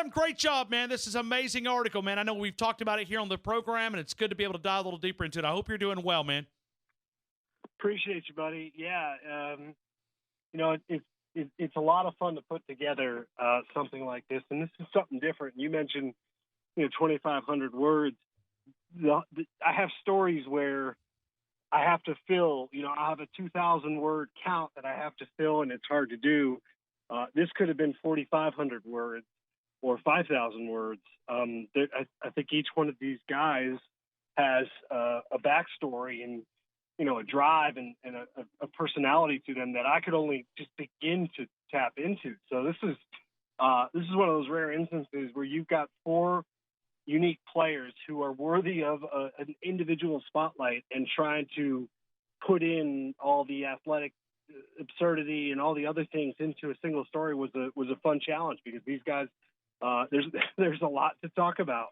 Adam, great job, man. This is an amazing article, man. I know we've talked about it here on the program, and it's good to be able to dive a little deeper into it. I hope you're doing well, man. Appreciate you, buddy. Yeah, it's a lot of fun to put together something like this, and this is something different. You mentioned, 2,500 words. I have stories where I have to fill, I have a 2,000 word count that I have to fill, and it's hard to do. This could have been 4,500 words or 5,000 words. I think each one of these guys has a backstory and, a drive and a personality to them that I could only just begin to tap into. So this is one of those rare instances where you've got four unique players who are worthy of an individual spotlight, and trying to put in all the athletic absurdity and all the other things into a single story was a fun challenge, because these guys, there's a lot to talk about.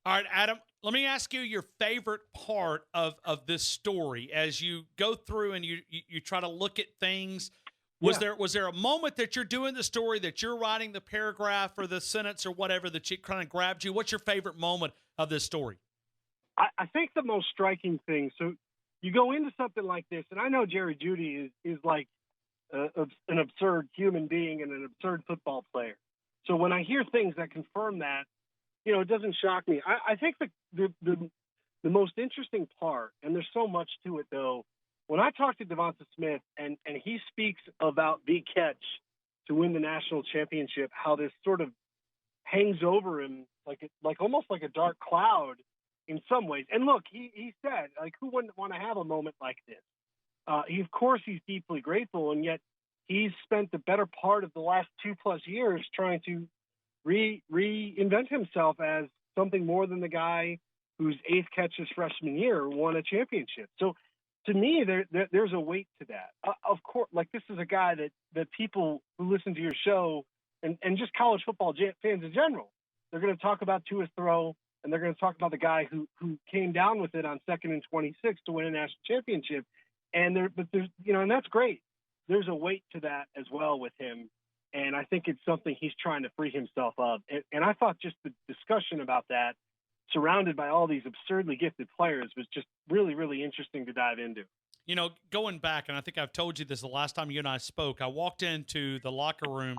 All right, Adam, let me ask you your favorite part of this story as you go through and you try to look at things. Was there a moment that you're doing the story, that you're writing the paragraph or the sentence or whatever, that kind of grabbed you? What's your favorite moment of this story? I think the most striking thing, so you go into something like this, and I know Jerry Jeudy is like an absurd human being and an absurd football player. So when I hear things that confirm that, it doesn't shock me. I think the most interesting part, and there's so much to it though, when I talk to Devonta Smith and he speaks about the catch to win the national championship, how this sort of hangs over him like almost like a dark cloud in some ways. And look, he said, who wouldn't want to have a moment like this? Of course, he's deeply grateful, and yet he's spent the better part of the last 2+ years trying to reinvent himself as something more than the guy whose 8th catch his freshman year won a championship. So to me, there's a weight to that. Of course, this is a guy that people who listen to your show and just college football fans in general, they're going to talk about Tua's throw, and they're going to talk about the guy who came down with it on 2nd and 26 to win a national championship. And there's and that's great. There's a weight to that as well with him. And I think it's something he's trying to free himself of. And I thought just the discussion about that, surrounded by all these absurdly gifted players, was just really, really interesting to dive into. Going back, and I think I've told you this the last time you and I spoke, I walked into the locker room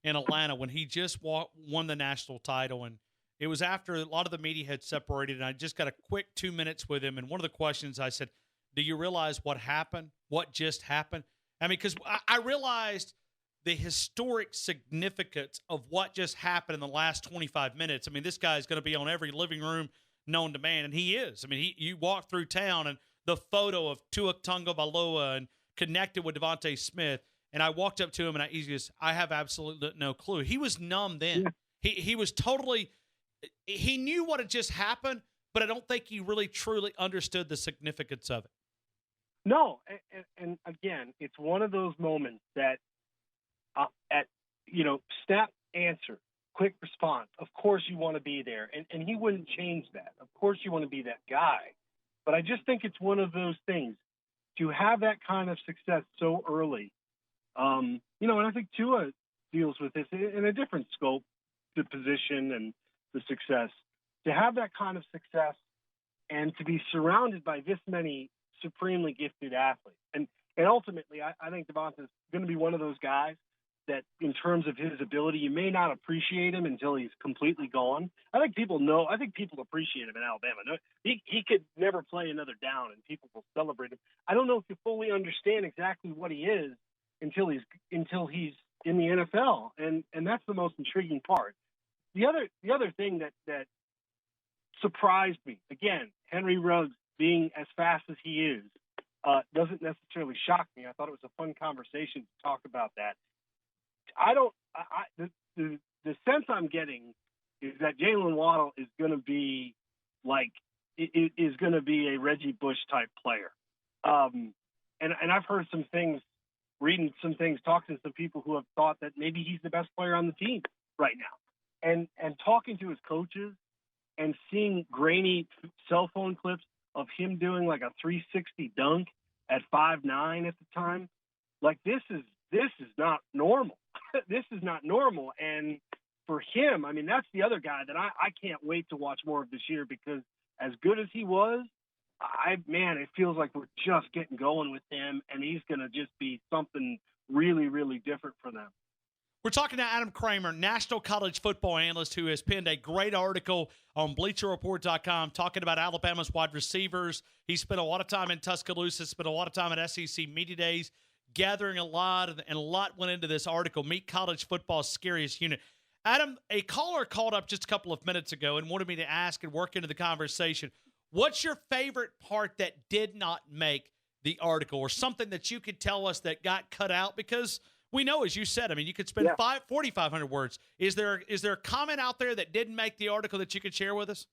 in Atlanta when he just won the national title, and it was after a lot of the media had separated, and I just got a quick 2 minutes with him, and one of the questions I said, do you realize what happened? What just happened? I mean, because I realized the historic significance of what just happened in the last 25 minutes. I mean, this guy's going to be on every living room known to man, and he is. I mean, you walk through town, and the photo of Tua Tagovailoa and connected with Devonta Smith, and I walked up to him, and he goes, I have absolutely no clue. He was numb then. Yeah. He was totally – he knew what had just happened, but I don't think he really truly understood the significance of it. No, and again, it's one of those moments that snap answer, quick response. Of course you want to be there, and he wouldn't change that. Of course you want to be that guy. But I just think it's one of those things to have that kind of success so early. And I think Tua deals with this in a different scope, the position and the success. To have that kind of success and to be surrounded by this many supremely gifted athletes. And ultimately, I think Devonta's going to be one of those guys that in terms of his ability, you may not appreciate him until he's completely gone. I think people appreciate him in Alabama. He could never play another down, and people will celebrate him. I don't know if you fully understand exactly what he is until he's in the NFL, and that's the most intriguing part. The other thing that surprised me, again, Henry Ruggs being as fast as he is doesn't necessarily shock me. I thought it was a fun conversation to talk about that. The sense I'm getting is that Jalen Waddle is going to be a Reggie Bush type player. And I've heard some things, reading some things, talking to some people who have thought that maybe he's the best player on the team right now. And talking to his coaches and seeing grainy cell phone clips of him doing like a 360 dunk at 5'9" at the time, this is not normal. This is not normal. And for him, I mean, that's the other guy that I can't wait to watch more of this year, because as good as he was, it feels like we're just getting going with him, and he's going to just be something really, really different for them. We're talking to Adam Kramer, national college football analyst, who has penned a great article on BleacherReport.com talking about Alabama's wide receivers. He spent a lot of time in Tuscaloosa, spent a lot of time at SEC Media Days, gathering a lot went into this article. Meet college football's scariest unit. Adam, a caller called up just a couple of minutes ago and wanted me to ask and work into the conversation, what's your favorite part that did not make the article, or something that you could tell us that got cut out? Because we know, as you said, I mean, you could spend 4,500 words. Is there a comment out there that didn't make the article that you could share with us?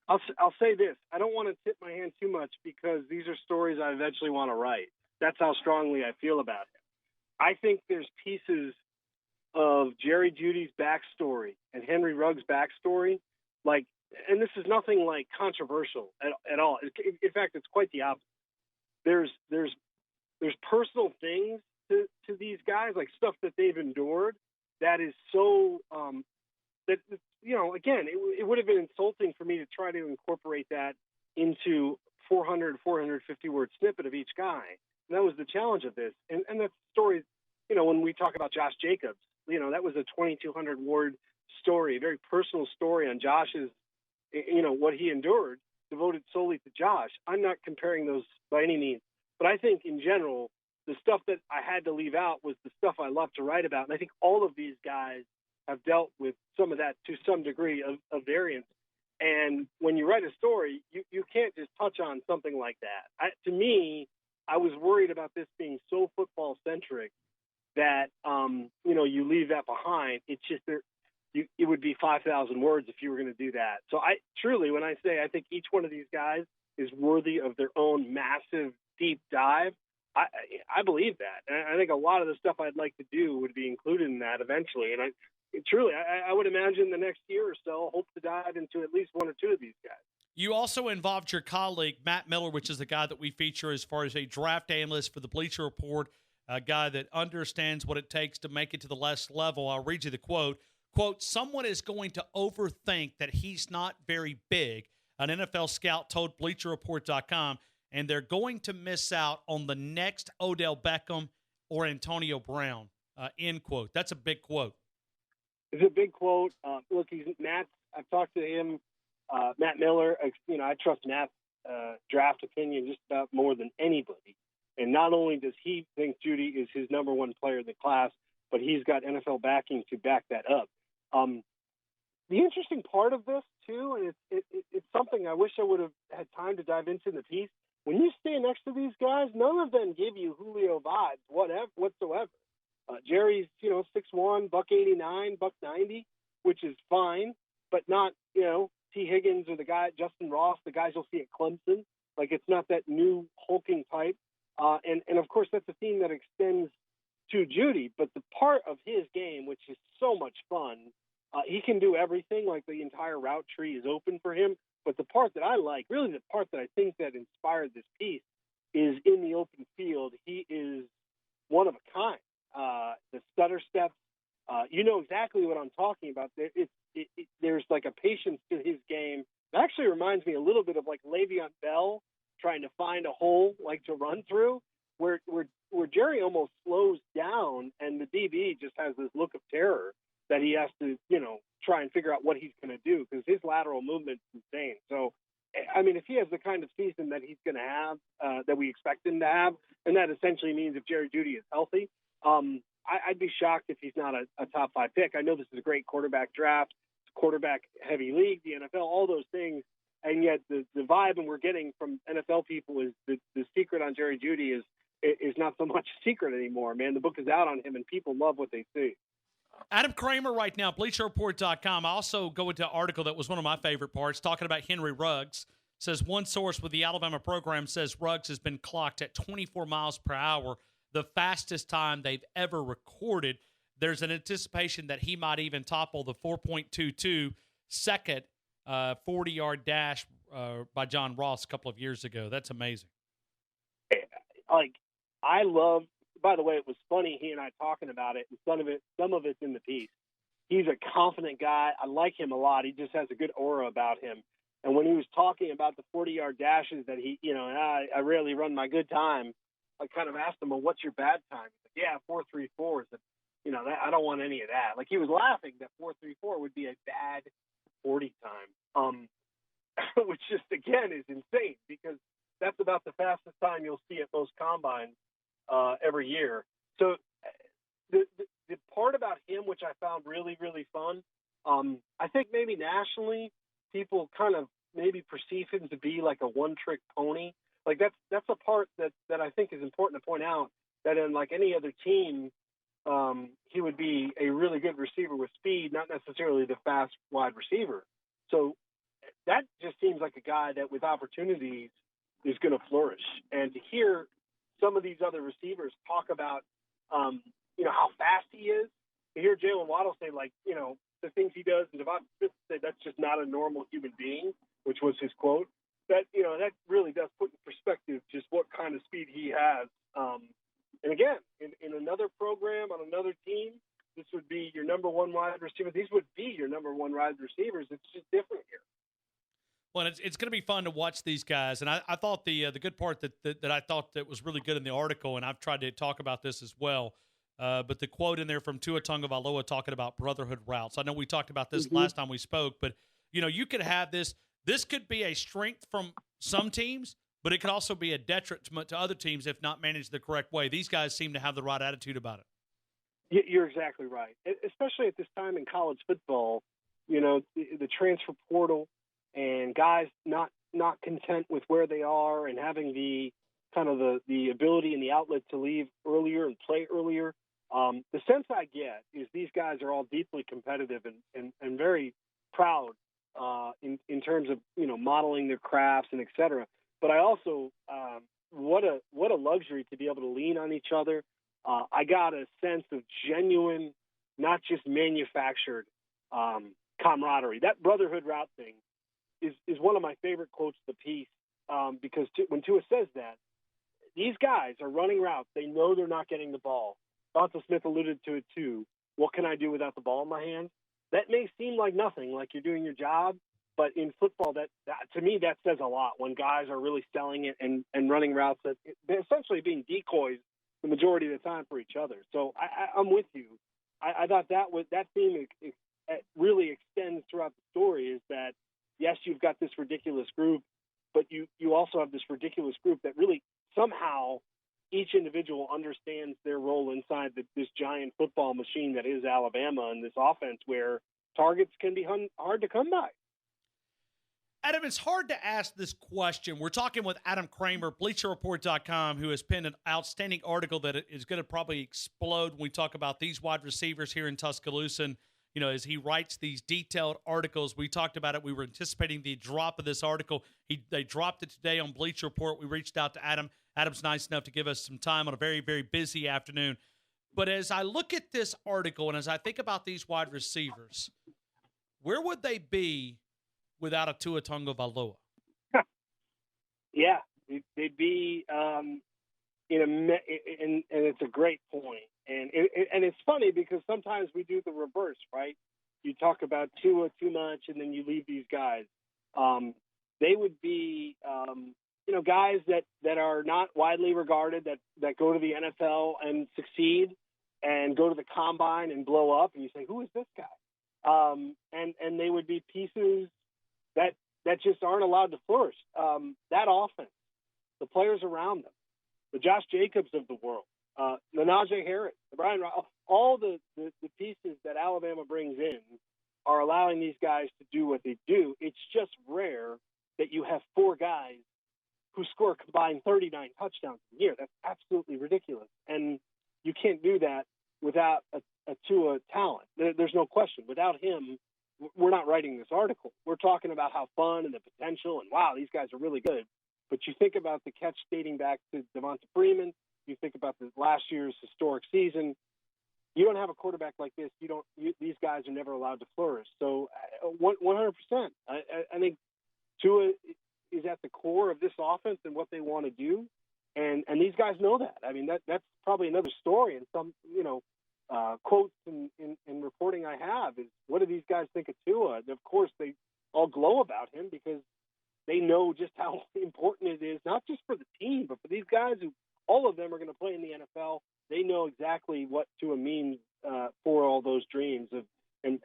I'll say this. I don't want to tip my hand too much, because these are stories I eventually want to write. That's how strongly I feel about it. I think there's pieces of Jerry Jeudy's backstory and Henry Ruggs' backstory, and this is nothing controversial at all. In fact, it's quite the opposite. There's personal things to these guys, like stuff that they've endured, that is so that, again, it would have been insulting for me to try to incorporate that into 450 word snippet of each guy. And that was the challenge of this. And that's stories, when we talk about Josh Jacobs, that was a 2,200 word story, a very personal story on Josh's, what he endured, devoted solely to Josh. I'm not comparing those by any means, but I think in general, the stuff that I had to leave out was the stuff I love to write about. And I think all of these guys have dealt with some of that to some degree of variance. And when you write a story, you can't just touch on something like that. To me, I was worried about this being so football centric that, you leave that behind. It's just it would be 5,000 words if you were going to do that. So when I say I think each one of these guys is worthy of their own massive deep dive, I believe that. And I think a lot of the stuff I'd like to do would be included in that eventually. And I would imagine the next year or so, hope to dive into at least one or two of these guys. You also involved your colleague, Matt Miller, which is the guy that we feature as far as a draft analyst for the Bleacher Report, a guy that understands what it takes to make it to the next level. I'll read you the quote. Quote, "Someone is going to overthink that he's not very big," an NFL scout told BleacherReport.com, "and they're going to miss out on the next Odell Beckham or Antonio Brown," end quote. That's a big quote. It's a big quote. Look, I've talked to him, Matt Miller. I trust Matt's draft opinion just about more than anybody. And not only does he think Jeudy is his number one player in the class, but he's got NFL backing to back that up. The interesting part of this, too, and it's something I wish I would have had time to dive into in the piece, when you stand next to these guys, none of them give you Julio vibes whatsoever. Jerry's, 6'1", $189, $190, which is fine, but not, T. Higgins or the guy, Justin Ross, the guys you'll see at Clemson. It's not that new hulking type. And of course, that's a theme that extends to Jeudy. But the part of his game, which is so much fun, he can do everything. The entire route tree is open for him. But the part that I like, really the part that I think that inspired this piece, is in the open field. He is one of a kind. The stutter steps, you know exactly what I'm talking about. There's a patience to his game. It actually reminds me a little bit of Le'Veon Bell trying to find a hole to run through, where Jerry almost slows down and the DB just has this look of terror that he has to, try and figure out what he's going to do, because his lateral movement is insane. So, if he has the kind of season that he's going to have, that we expect him to have, and that essentially means if Jerry Jeudy is healthy, I'd be shocked if he's not a top 5 pick. I know this is a great quarterback draft, it's a quarterback-heavy league, the NFL, all those things, and yet the vibe and we're getting from NFL people is the secret on Jerry Jeudy is not so much a secret anymore, man. The book is out on him, and people love what they see. Adam Kramer right now, BleacherReport.com. I also go into an article that was one of my favorite parts, talking about Henry Ruggs. Says one source with the Alabama program says Ruggs has been clocked at 24 miles per hour, the fastest time they've ever recorded. There's an anticipation that he might even topple the 4.22 second 40-yard dash by John Ross a couple of years ago. That's amazing. I love, by the way, it was funny, he and I talking about it, and some of it's in the piece. He's a confident guy. I like him a lot. He just has a good aura about him. And when he was talking about the 40-yard dashes that he, I rarely run my good time, I kind of asked him, well, what's your bad time? He's like, yeah, 4.34. I don't want any of that. Like, he was laughing that 4.34 would be a bad 40 time, which just, again, is insane because that's about the fastest time you'll see at most combines every year. So the part about him, which I found really, really fun, I think maybe nationally people kind of maybe perceive him to be like a one-trick pony. Like that's a part that I think is important to point out, that in like any other team, he would be a really good receiver with speed, not necessarily the fast wide receiver. So that just seems like a guy that with opportunities is going to flourish. And to hear some of these other receivers talk about, how fast he is, to hear Jalen Waddle say, like, the things he does, and Devonta Smith say that's just not a normal human being, which was his quote, that really does put in perspective just what kind of speed he has. And again, in another program, on another team, this would be your number one wide receiver. These would be your number one wide receivers. It's just different here. Well, it's going to be fun to watch these guys. And I thought the good part that I thought that was really good in the article, and I've tried to talk about this as well, but the quote in there from Tua Tagovailoa talking about brotherhood routes. I know we talked about this last time we spoke, but, you could have this. This could be a strength from some teams, but it could also be a detriment to other teams if not managed the correct way. These guys seem to have the right attitude about it. You're exactly right, especially at this time in college football. The transfer portal and guys not content with where they are and having the kind of the ability and the outlet to leave earlier and play earlier. The sense I get is these guys are all deeply competitive and very proud in terms of modeling their crafts and et cetera. But I also what a luxury to be able to lean on each other. I got a sense of genuine, not just manufactured camaraderie. That brotherhood route thing is one of my favorite quotes of the piece, because when Tua says that, these guys are running routes. They know they're not getting the ball. Devonta Smith alluded to it too. What can I do without the ball in my hands? That may seem like nothing, like you're doing your job, but in football, that to me, that says a lot when guys are really selling it and running routes that they're essentially being decoys the majority of the time for each other. So I'm with you. I thought that theme really extends throughout the story, is that, yes, you've got this ridiculous group, but you also have this ridiculous group that really somehow each individual understands their role inside this giant football machine that is Alabama, and this offense where targets can be hard to come by. Adam, it's hard to ask this question. We're talking with Adam Kramer, BleacherReport.com, who has penned an outstanding article that is going to probably explode when we talk about these wide receivers here in Tuscaloosa. And, as he writes these detailed articles, we talked about it. We were anticipating the drop of this article. They dropped it today on Bleacher Report. We reached out to Adam. Adam's nice enough to give us some time on a very, very busy afternoon. But as I look at this article and as I think about these wide receivers, where would they be without a Tua Tagovailoa? Yeah, they'd be and it's a great point. And it's funny because sometimes we do the reverse, right? You talk about Tua too much, and then you leave these guys. They would be, guys that are not widely regarded, that go to the NFL and succeed, and go to the combine and blow up, and you say, who is this guy? And they would be pieces that just aren't allowed to flourish. That offense, the players around them, the Josh Jacobs of the world, the Najee Harris, the Brian, all the pieces that Alabama brings in are allowing these guys to do what they do. It's just rare that you have four guys who score combined 39 touchdowns a year. That's absolutely ridiculous. And you can't do that without a Tua talent. There's no question. Without him, we're not writing this article. We're talking about how fun and the potential and, wow, these guys are really good. But you think about the catch dating back to Devonta Freeman. You think about the last year's historic season. You don't have a quarterback like this. These guys are never allowed to flourish. So 100%. I think Tua is at the core of this offense and what they want to do. And these guys know that. I mean, that's probably another story. And quotes and reporting I have is, what do these guys think of Tua? And of course, they all glow about him because they know just how important it is, not just for the team, but for these guys who all of them are going to play in the NFL. They know exactly what Tua means for all those dreams of, and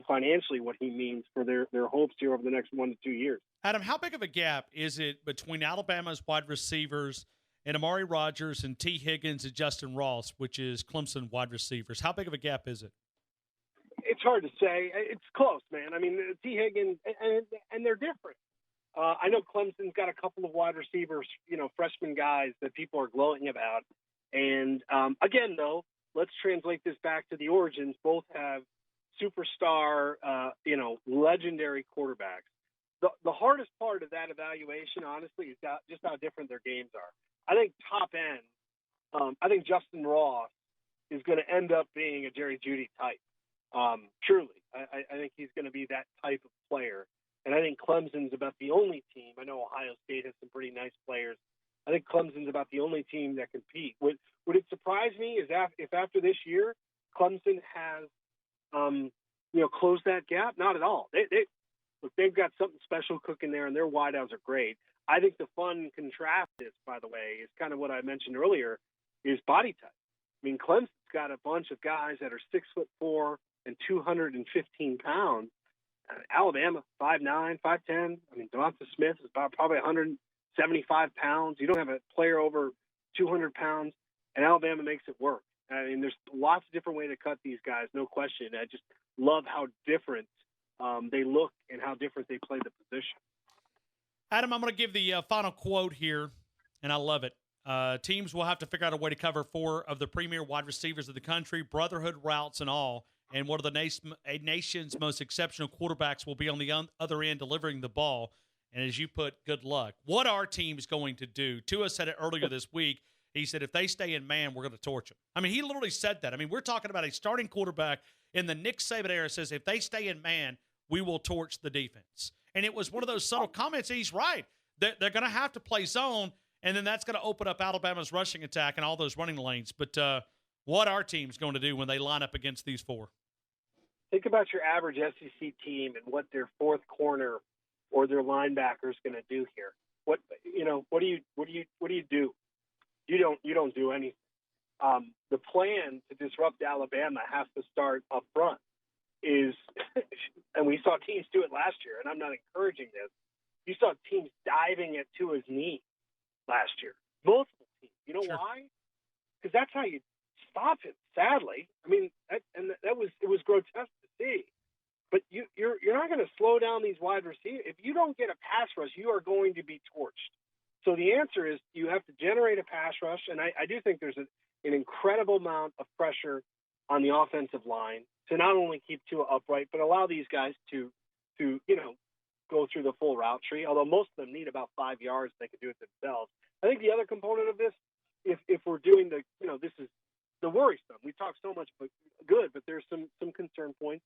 financially what he means for their hopes here over the next 1 to 2 years. Adam, how big of a gap is it between Alabama's wide receivers and Amari Rodgers and T. Higgins and Justin Ross, which is Clemson wide receivers? How big of a gap is it? It's hard to say. It's close, man. I mean, T. Higgins, and they're different. I know Clemson's got a couple of wide receivers, freshman guys that people are glowing about. And again, though, let's translate this back to the origins. Both have superstar, legendary quarterbacks. The hardest part of that evaluation, honestly, is just how different their games are. I think top end, I think Justin Ross is going to end up being a Jerry Jeudy type. Truly, I think he's going to be that type of player. And I think Clemson's about the only team. I know Ohio State has some pretty nice players. I think Clemson's about the only team that compete. Would it surprise me is if after this year Clemson has closed that gap? Not at all. They've got something special cooking there, and their wideouts are great. I think the fun contrast is, by the way, is kind of what I mentioned earlier, is body type. I mean, Clemson's got a bunch of guys that are 6'4" and 215 pounds. Alabama, 5'9", 5'10". I mean, Devonta Smith is probably 175 pounds. You don't have a player over 200 pounds, and Alabama makes it work. I mean, there's lots of different ways to cut these guys, no question. I just love how different they look and how different they play the position. Adam, I'm going to give the final quote here, and I love it. Teams will have to figure out a way to cover 4 of the premier wide receivers of the country, brotherhood routes and all, and one of the nation's most exceptional quarterbacks will be on the other end delivering the ball. And as you put, good luck. What are teams going to do? Tua said it earlier this week. He said, if they stay in man, we're going to torch them. I mean, he literally said that. I mean, we're talking about a starting quarterback in the Nick Saban era says, if they stay in man, we will torch the defense. And it was one of those subtle comments. He's right. They're going to have to play zone, and then that's going to open up Alabama's rushing attack and all those running lanes. But what are teams going to do when they line up against these 4? Think about your average SEC team and what their fourth corner or their linebacker is going to do here. What do you do? You don't do anything. The plan to disrupt Alabama has to start up front. And we saw teams do it last year, and I'm not encouraging this. You saw teams diving at Tua's knee last year. Multiple teams. You know Sure. why? Because that's how you stop him, sadly. I mean, it was grotesque to see. But you're not going to slow down these wide receivers. If you don't get a pass rush, you are going to be torched. So the answer is you have to generate a pass rush, and I do think there's an incredible amount of pressure on the offensive line to not only keep Tua upright, but allow these guys to go through the full route tree, although most of them need about 5 yards. They can do it themselves. I think the other component of this, if we're doing this is the worrisome. We talk so much but good, but there's some concern points.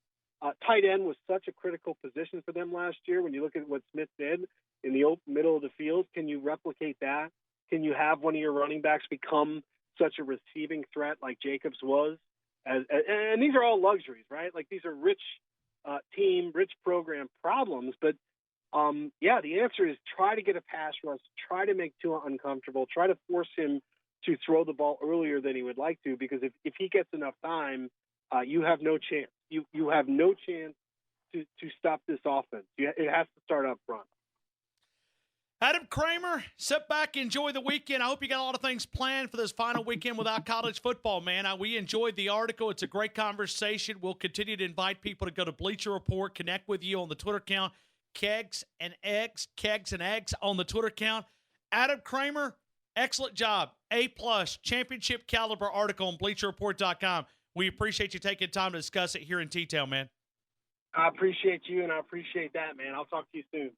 Tight end was such a critical position for them last year. When you look at what Smith did in the middle of the field, can you replicate that? Can you have one of your running backs become such a receiving threat like Jacobs was? And these are all luxuries, right? Like these are rich team, rich program problems. But, the answer is try to get a pass rush, try to make Tua uncomfortable, try to force him to throw the ball earlier than he would like to, because if he gets enough time, you have no chance. You have no chance to stop this offense. It has to start up front. Adam Kramer, sit back, enjoy the weekend. I hope you got a lot of things planned for this final weekend without college football, man. We enjoyed the article. It's a great conversation. We'll continue to invite people to go to Bleacher Report, connect with you on the Twitter account, Kegs and Eggs on the Twitter account. Adam Kramer, excellent job. A+, championship caliber article on BleacherReport.com. We appreciate you taking time to discuss it here in T-Town, man. I appreciate you, and I appreciate that, man. I'll talk to you soon.